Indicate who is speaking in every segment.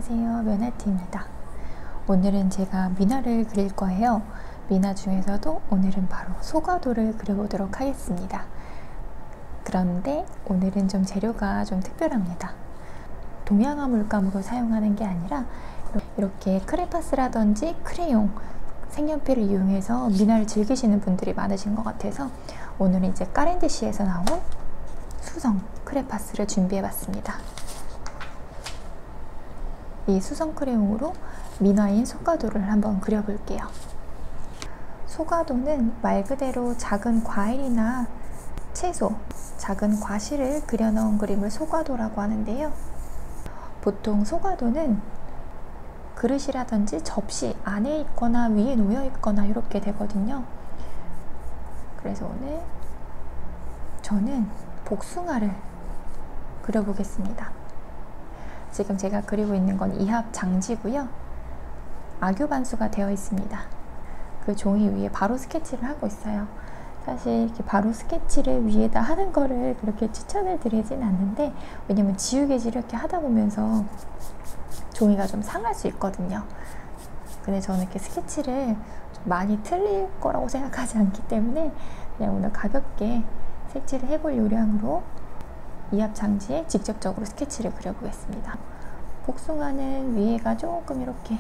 Speaker 1: 안녕하세요, 면아티입니다. 오늘은 제가 미나를 그릴 거예요. 미나 중에서도 오늘은 바로 소가도를 그려보도록 하겠습니다. 그런데 오늘은 좀 재료가 좀 특별합니다. 동양화 물감으로 사용하는 게 아니라 이렇게 크레파스라든지 크레용, 색연필을 이용해서 미나를 즐기시는 분들이 많으신 것 같아서 오늘은 이제 까렌디시에서 나온 수성 크레파스를 준비해봤습니다. 이 수성 크레용으로 미나인 소가도를 한번 그려볼게요. 소가도는 말 그대로 작은 과일이나 채소, 작은 과실을 그려넣은 그림을 소가도라고 하는데요. 보통 소가도는 그릇이라든지 접시 안에 있거나 위에 놓여 있거나 이렇게 되거든요. 그래서 오늘 저는 복숭아를 그려보겠습니다. 지금 제가 그리고 있는 건 이합 장지고요. 악유 반수가 되어 있습니다. 그 종이 위에 바로 스케치를 하고 있어요. 사실 이렇게 바로 스케치를 위에다 하는 거를 그렇게 추천을 드리진 않는데, 왜냐면 지우개질 이렇게 하다 보면서 종이가 좀 상할 수 있거든요. 근데 저는 이렇게 스케치를 좀 많이 틀릴 거라고 생각하지 않기 때문에 그냥 오늘 가볍게 색칠을 해볼 요량으로 이합 장지에 직접적으로 스케치를 그려보겠습니다. 복숭아는 위에가 조금 이렇게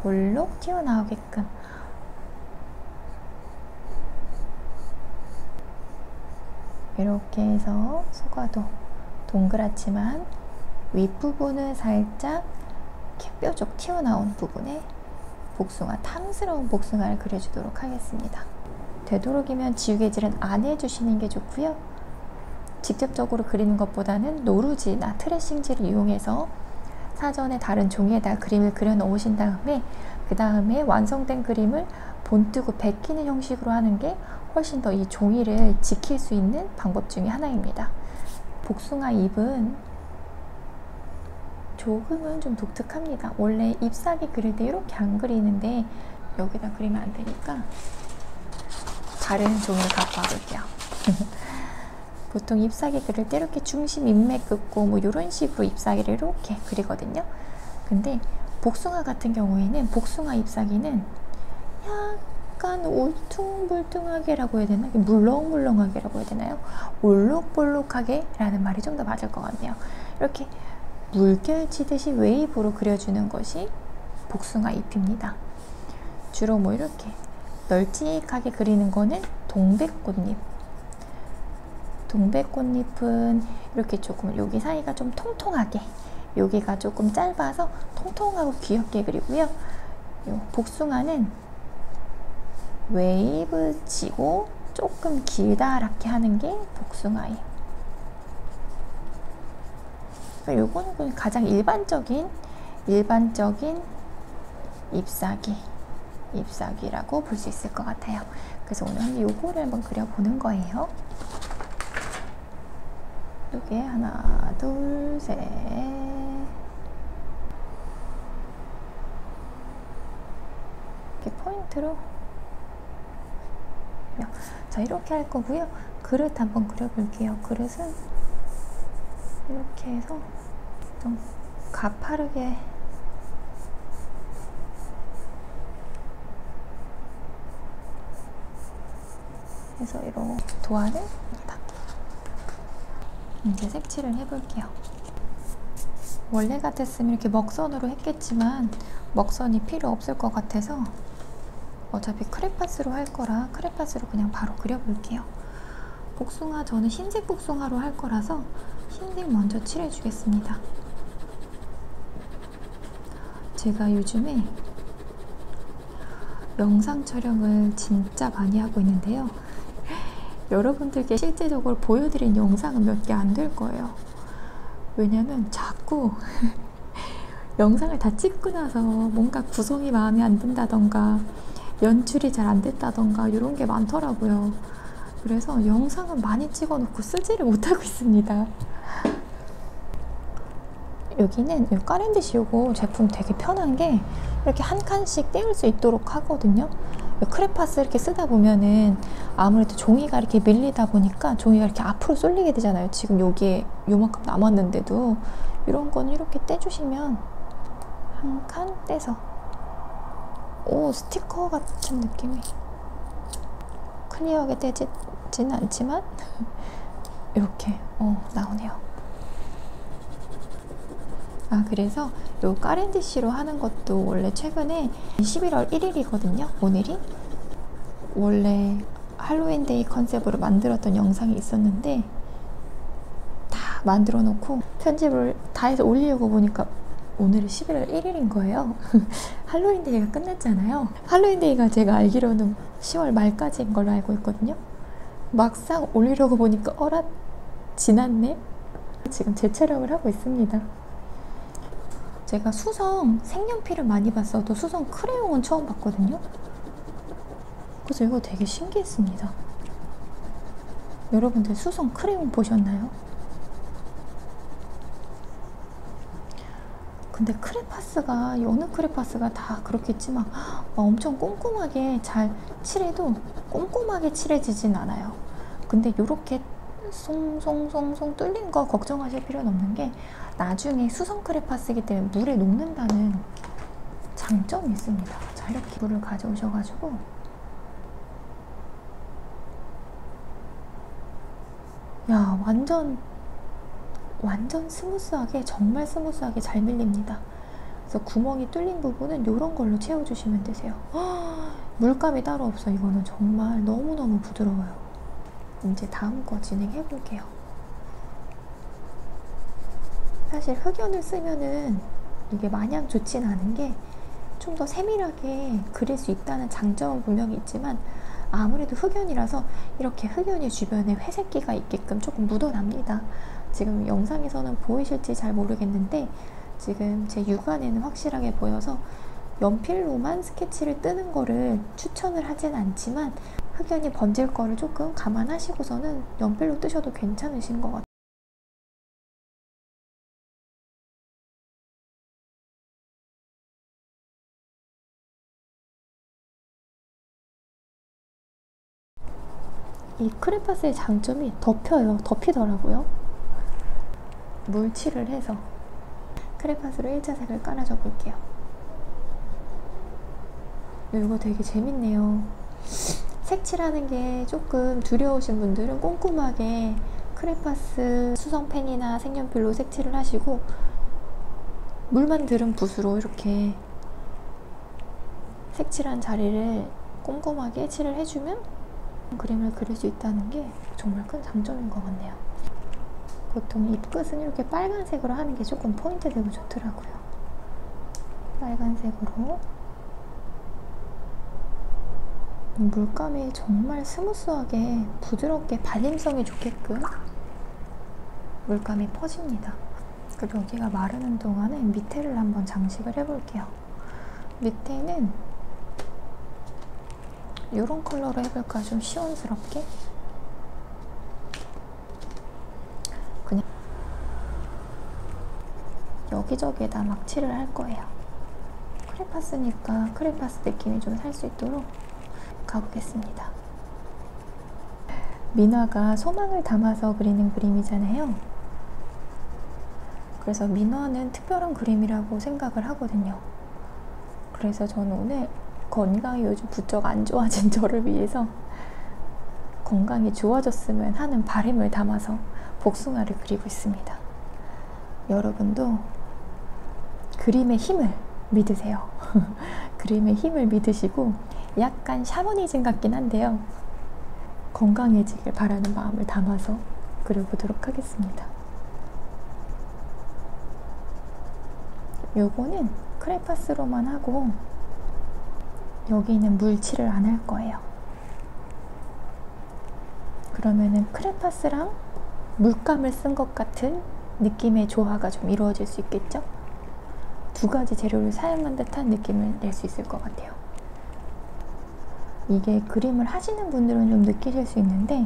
Speaker 1: 볼록 튀어나오게끔 이렇게 해서 소가도 동그랗지만 윗부분은 살짝 이렇게 뾰족 튀어나온 부분에 복숭아, 탐스러운 복숭아를 그려주도록 하겠습니다. 되도록이면 지우개질은 안 해주시는 게 좋고요. 직접적으로 그리는 것보다는 노루지나 트레싱지를 이용해서 사전에 다른 종이에다 그림을 그려 놓으신 다음에 그 다음에 완성된 그림을 본뜨고 베끼는 형식으로 하는 게 훨씬 더 이 종이를 지킬 수 있는 방법 중에 하나입니다. 복숭아 잎은 조금은 좀 독특합니다. 원래 잎사귀 그릴 때 이렇게 안 그리는데 여기다 그리면 안 되니까 다른 종이를 갖고 와볼게요. 보통 잎사귀 그릴 때 이렇게 중심 인맥 긋고 뭐 이런 식으로 잎사귀를 이렇게 그리거든요. 근데 복숭아 같은 경우에는 복숭아 잎사귀는 약간 울퉁불퉁하게라고 해야 되나? 물렁물렁하게라고 해야 되나요? 올록볼록하게 라는 말이 좀 더 맞을 것 같네요. 이렇게 물결치듯이 웨이브로 그려주는 것이 복숭아 잎입니다. 주로 뭐 이렇게 널찍하게 그리는 거는 동백꽃잎. 동백꽃잎은 이렇게 조금 여기 사이가 좀 통통하게, 여기가 조금 짧아서 통통하고 귀엽게 그리고요. 복숭아는 웨이브 치고 조금 길다랗게 하는 게 복숭아예요. 요거는 가장 일반적인 잎사귀라고 볼 수 있을 것 같아요. 그래서 오늘 요거를 한번 그려보는 거예요. 이렇게 하나, 둘, 셋. 이렇게 포인트로. 자, 이렇게 할 거고요. 그릇 한번 그려볼게요. 그릇은 이렇게 해서 좀 가파르게 해서 이런 도안을 딱 이제 색칠을 해볼게요. 원래 같았으면 이렇게 먹선으로 했겠지만 먹선이 필요 없을 것 같아서 어차피 크레파스로 할 거라 크레파스로 그냥 바로 그려볼게요. 복숭아, 저는 흰색 복숭아로 할 거라서 흰색 먼저 칠해 주겠습니다. 제가 요즘에 영상 촬영을 진짜 많이 하고 있는데요. 여러분들께 실제적으로 보여드린 영상은 몇 개 안 될 거예요. 왜냐면 자꾸 영상을 다 찍고 나서 뭔가 구성이 마음에 안 든다던가 연출이 잘 안 됐다던가 이런 게 많더라고요. 그래서 영상은 많이 찍어 놓고 쓰지를 못하고 있습니다. 여기는 이 까렌디시 요거 제품 되게 편한 게 이렇게 한 칸씩 떼울 수 있도록 하거든요. 크레파스 이렇게 쓰다 보면은 아무래도 종이가 이렇게 밀리다 보니까 종이가 이렇게 앞으로 쏠리게 되잖아요. 지금 여기에 요만큼 남았는데도 이런 거는 이렇게 떼주시면 한 칸 떼서, 오, 스티커 같은 느낌이. 클리어하게 떼지는 않지만 이렇게 나오네요. 아, 그래서 요 까렌디시로 하는 것도 원래 최근에 11월 1일이거든요 오늘이. 원래 할로윈데이 컨셉으로 만들었던 영상이 있었는데 다 만들어 놓고 편집을 다 해서 올리려고 보니까 오늘이 11월 1일인 거예요. 할로윈데이가 끝났잖아요. 할로윈데이가 제가 알기로는 10월 말까지인 걸로 알고 있거든요. 막상 올리려고 보니까 어라, 지났네? 지금 재촬영을 하고 있습니다. 제가 수성 색연필을 많이 봤어도 수성 크레용은 처음 봤거든요. 그래서 이거 되게 신기했습니다. 여러분들 수성 크레용 보셨나요? 근데 크레파스가, 어느 크레파스가 다 그렇겠지 막 엄청 꼼꼼하게 잘 칠해도 꼼꼼하게 칠해지진 않아요. 근데 이렇게 송송송송 뚫린 거 걱정하실 필요는 없는 게 나중에 수성 크레파스이기 때문에 물에 녹는다는 장점이 있습니다. 자, 이렇게 물을 가져오셔가지고 야, 완전 스무스하게, 정말 스무스하게 잘 밀립니다. 그래서 구멍이 뚫린 부분은 이런 걸로 채워주시면 되세요. 물감이 따로 없어. 이거는 정말 너무너무 부드러워요. 이제 다음 거 진행해 볼게요. 사실 흑연을 쓰면은 이게 마냥 좋진 않은 게 좀 더 세밀하게 그릴 수 있다는 장점은 분명히 있지만 아무래도 흑연이라서 이렇게 흑연이 주변에 회색기가 있게끔 조금 묻어납니다. 지금 영상에서는 보이실지 잘 모르겠는데 지금 제 육안에는 확실하게 보여서 연필로만 스케치를 뜨는 거를 추천을 하진 않지만 흑연이 번질 거를 조금 감안하시고서는 연필로 뜨셔도 괜찮으신 것 같아요. 이 크레파스의 장점이 덮이더라고요. 물칠을 해서 크레파스로 1차색을 깔아줘 볼게요. 이거 되게 재밌네요. 색칠하는 게 조금 두려우신 분들은 꼼꼼하게 크레파스 수성펜이나 색연필로 색칠을 하시고 물만 들은 붓으로 이렇게 색칠한 자리를 꼼꼼하게 칠을 해주면 그림을 그릴 수 있다는 게 정말 큰 장점인 것 같네요. 보통 잎끝은 이렇게 빨간색으로 하는 게 조금 포인트 되고 좋더라고요. 빨간색으로 물감이 정말 스무스하게 부드럽게 발림성이 좋게끔 물감이 퍼집니다. 그리고 여기가 마르는 동안에 밑에를 한번 장식을 해볼게요. 밑에는 이런 컬러로 해볼까? 좀 시원스럽게 그냥 여기저기에다 막 칠을 할 거예요. 크레파스니까 크레파스 느낌이 좀 살 수 있도록 가보겠습니다. 민화가 소망을 담아서 그리는 그림이잖아요. 그래서 민화는 특별한 그림이라고 생각을 하거든요. 그래서 저는 오늘 건강이 요즘 부쩍 안 좋아진 저를 위해서 건강이 좋아졌으면 하는 바람을 담아서 복숭아를 그리고 있습니다. 여러분도 그림의 힘을 믿으세요. 그림의 힘을 믿으시고 약간 샤머니즘 같긴 한데요. 건강해지길 바라는 마음을 담아서 그려보도록 하겠습니다. 요거는 크레파스로만 하고 여기는 물칠을 안 할 거예요. 그러면은 크레파스랑 물감을 쓴 것 같은 느낌의 조화가 좀 이루어질 수 있겠죠? 두 가지 재료를 사용한 듯한 느낌을 낼 수 있을 것 같아요. 이게 그림을 하시는 분들은 좀 느끼실 수 있는데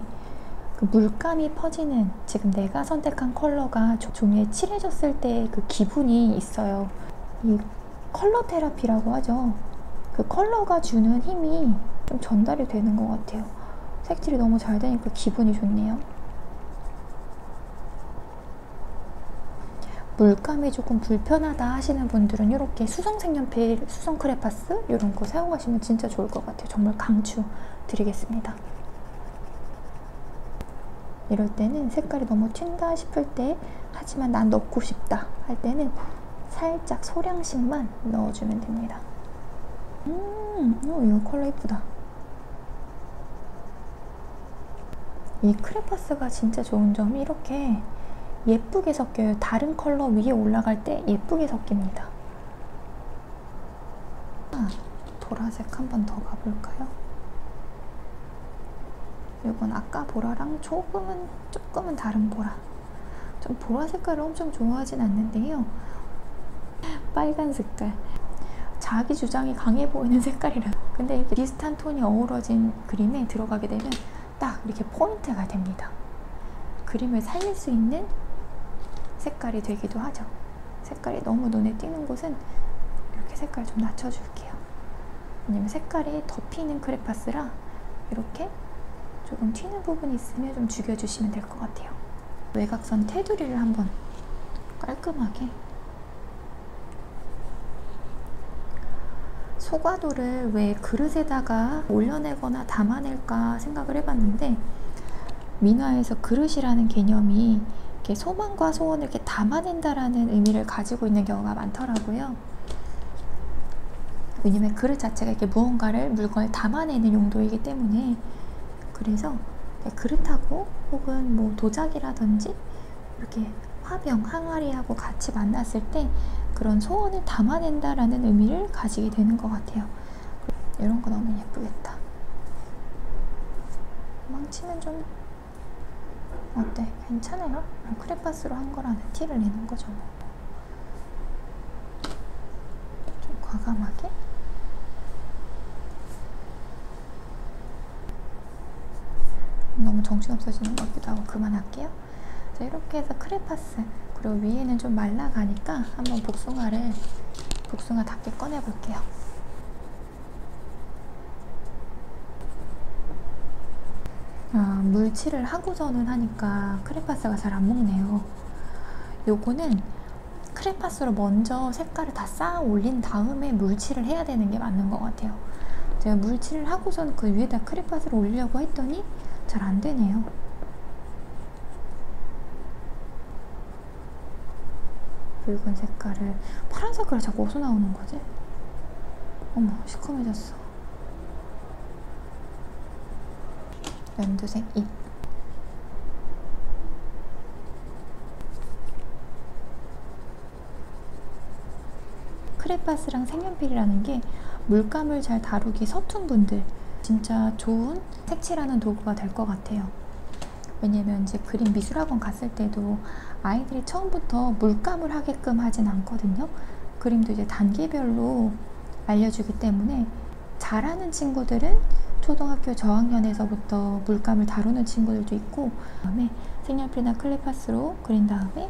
Speaker 1: 그 물감이 퍼지는 지금 내가 선택한 컬러가 종이에 칠해졌을 때 그 기분이 있어요. 이 컬러 테라피라고 하죠. 그 컬러가 주는 힘이 좀 전달이 되는 것 같아요. 색칠이 너무 잘 되니까 기분이 좋네요. 물감이 조금 불편하다 하시는 분들은 이렇게 수성 색연필, 수성 크레파스 이런 거 사용하시면 진짜 좋을 것 같아요. 정말 강추 드리겠습니다. 이럴 때는 색깔이 너무 튄다 싶을 때, 하지만 난 넣고 싶다 할 때는 살짝 소량씩만 넣어주면 됩니다. 이거 컬러 예쁘다. 이 크레파스가 진짜 좋은 점이 이렇게 예쁘게 섞여요. 다른 컬러 위에 올라갈 때 예쁘게 섞입니다. 보라색 한 번 더 가볼까요? 이건 아까 보라랑 조금은 다른 보라. 좀 보라 색깔을 엄청 좋아하진 않는데요. 빨간 색깔. 자기 주장이 강해 보이는 색깔이라. 근데 이렇게 비슷한 톤이 어우러진 그림에 들어가게 되면 딱 이렇게 포인트가 됩니다. 그림을 살릴 수 있는 색깔이 되기도 하죠. 색깔이 너무 눈에 띄는 곳은 이렇게 색깔 좀 낮춰줄게요. 왜냐면 색깔이 덮이는 크레파스라 이렇게 조금 튀는 부분이 있으면 좀 죽여주시면 될 것 같아요. 외곽선 테두리를 한번 깔끔하게. 소과도를 왜 그릇에다가 올려내거나 담아낼까 생각을 해봤는데, 민화에서 그릇이라는 개념이 이렇게 소망과 소원을 이렇게 담아낸다라는 의미를 가지고 있는 경우가 많더라고요. 왜냐면 그릇 자체가 이렇게 무언가를, 물건을 담아내는 용도이기 때문에. 그래서 그릇하고 혹은 뭐 도자기라든지 이렇게 화병, 항아리하고 같이 만났을 때 그런 소원을 담아낸다라는 의미를 가지게 되는 것 같아요. 이런 거 너무 예쁘겠다. 망치면 좀 어때? 괜찮아요? 크레파스로 한 거라는 티를 내는 거죠. 좀 과감하게. 너무 정신없어지는 것 같기도 하고 그만할게요. 자, 이렇게 해서 크레파스, 그리고 위에는 좀 말라가니까 한번 복숭아답게 꺼내볼게요. 물칠을 하고서는 하니까 크레파스가 잘 안 먹네요. 요거는 크레파스로 먼저 색깔을 다 쌓아 올린 다음에 물칠을 해야 되는 게 맞는 것 같아요. 제가 물칠을 하고선 그 위에다 크레파스를 올리려고 했더니 잘 안 되네요. 붉은 색깔을, 파란 색깔이 자꾸 어디서 나오는 거지? 어머, 시커매졌어. 연두색 잎. 크레파스랑 색연필이라는 게 물감을 잘 다루기 서툰 분들 진짜 좋은 색칠하는 도구가 될 것 같아요. 왜냐면 이제 그림 미술학원 갔을 때도 아이들이 처음부터 물감을 하게끔 하진 않거든요. 그림도 이제 단계별로 알려주기 때문에 잘하는 친구들은 초등학교 저학년에서부터 물감을 다루는 친구들도 있고, 그다음에 색연필이나 크레파스로 그린 다음에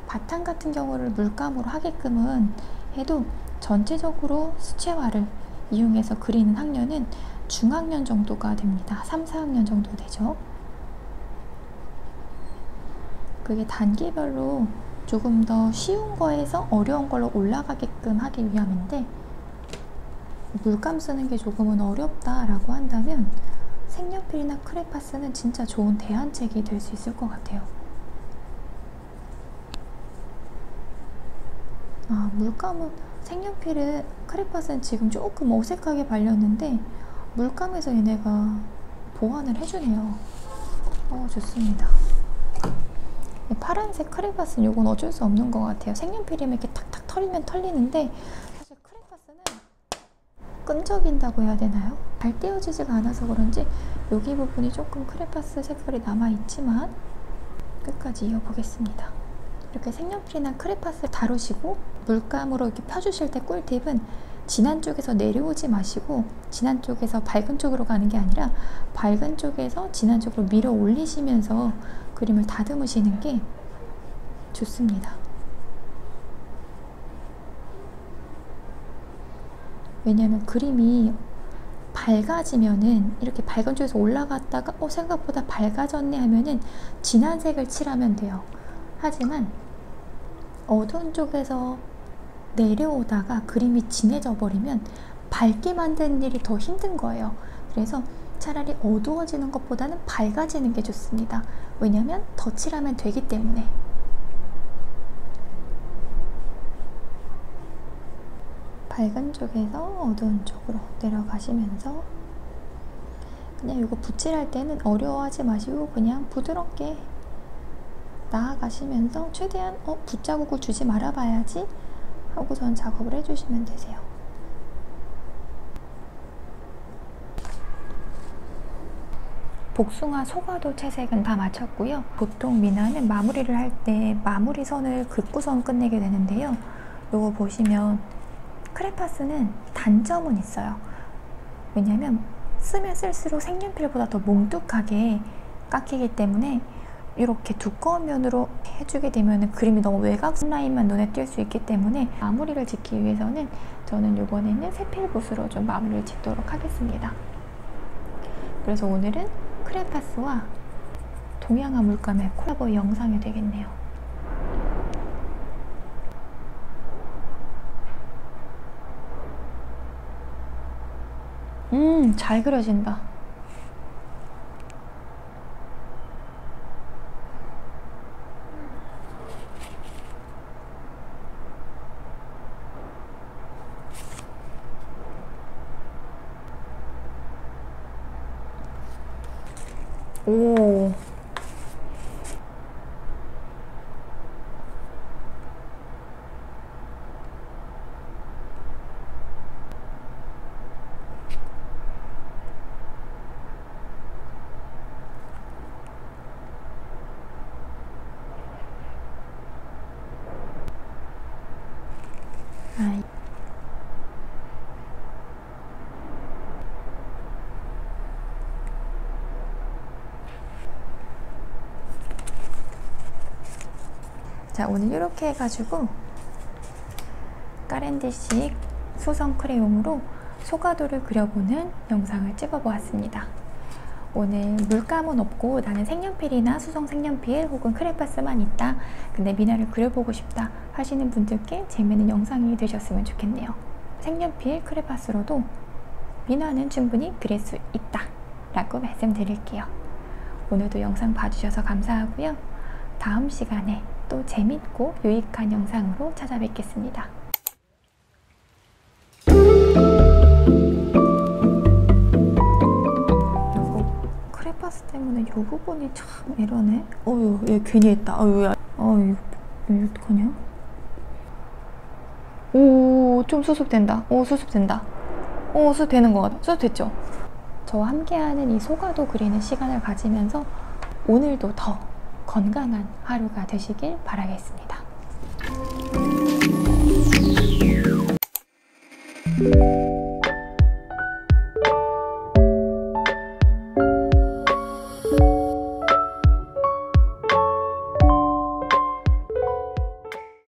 Speaker 1: 바탕 같은 경우를 물감으로 하게끔은 해도 전체적으로 수채화를 이용해서 그리는 학년은 중학년 정도가 됩니다. 3, 4학년 정도 되죠. 그게 단계별로 조금 더 쉬운 거에서 어려운 걸로 올라가게끔 하기 위함인데, 물감 쓰는 게 조금은 어렵다라고 한다면 색연필이나 크레파스는 진짜 좋은 대안책이 될 수 있을 것 같아요. 물감은, 색연필은, 크레파스는 지금 조금 어색하게 발렸는데 물감에서 얘네가 보완을 해주네요. 좋습니다. 파란색 크레파스는 이건 어쩔 수 없는 것 같아요. 색연필이면 이렇게 탁탁 털리면 털리는데 사실 크레파스는 끈적인다고 해야 되나요? 잘 떼어지지가 않아서 그런지 여기 부분이 조금 크레파스 색깔이 남아있지만 끝까지 이어보겠습니다. 이렇게 색연필이나 크레파스를 다루시고 물감으로 이렇게 펴주실 때 꿀팁은 진한 쪽에서 내려오지 마시고 진한 쪽에서 밝은 쪽으로 가는 게 아니라 밝은 쪽에서 진한 쪽으로 밀어 올리시면서 그림을 다듬으시는 게 좋습니다. 왜냐하면 그림이 밝아지면은 이렇게 밝은 쪽에서 올라갔다가 생각보다 밝아졌네 하면은 진한 색을 칠하면 돼요. 하지만 어두운 쪽에서 내려오다가 그림이 진해져 버리면 밝게 만드는 일이 더 힘든 거예요. 그래서 차라리 어두워지는 것보다는 밝아지는 게 좋습니다. 왜냐면 덧칠하면 되기 때문에. 밝은 쪽에서 어두운 쪽으로 내려가시면서 그냥 이거 붓칠할 때는 어려워하지 마시고 그냥 부드럽게 나아가시면서 최대한 붓자국을 주지 말아봐야지 하고선 작업을 해주시면 되세요. 복숭아 소과도 채색은 다 마쳤고요. 보통 미나는 마무리를 할 때 마무리 선을 긋고선 끝내게 되는데요. 이거 보시면 크레파스는 단점은 있어요. 왜냐면 쓰면 쓸수록 색연필보다 더 뭉툭하게 깎이기 때문에 이렇게 두꺼운 면으로 해주게 되면 그림이 너무 외곽선 라인만 눈에 띌 수 있기 때문에 마무리를 짓기 위해서는 저는 이번에는 세필붓으로 좀 마무리를 짓도록 하겠습니다. 그래서 오늘은 크레파스와 동양화 물감의 콜라보 영상이 되겠네요. 잘 그려진다. 오. 자, 오늘 이렇게 해가지고 까렌디식 수성 크레용으로 소가도를 그려보는 영상을 찍어보았습니다. 오늘 물감은 없고 나는 색연필이나 수성 색연필 혹은 크레파스만 있다, 근데 미나를 그려보고 싶다 하시는 분들께 재미있는 영상이 되셨으면 좋겠네요. 색연필, 크레파스로도 미나는 충분히 그릴 수 있다 라고 말씀드릴게요. 오늘도 영상 봐주셔서 감사하고요. 다음 시간에 또 재밌고 유익한 영상으로 찾아뵙겠습니다. 크레파스 때문에 이 부분이 참 이러네. 얘 괜히 했다. 이거 어떡하냐? 오, 좀 수습된다. 수습된다. 수습되는 것 같아. 수습됐죠? 저와 함께하는 이 소가도 그리는 시간을 가지면서 오늘도 더 건강한 하루가 되시길 바라겠습니다.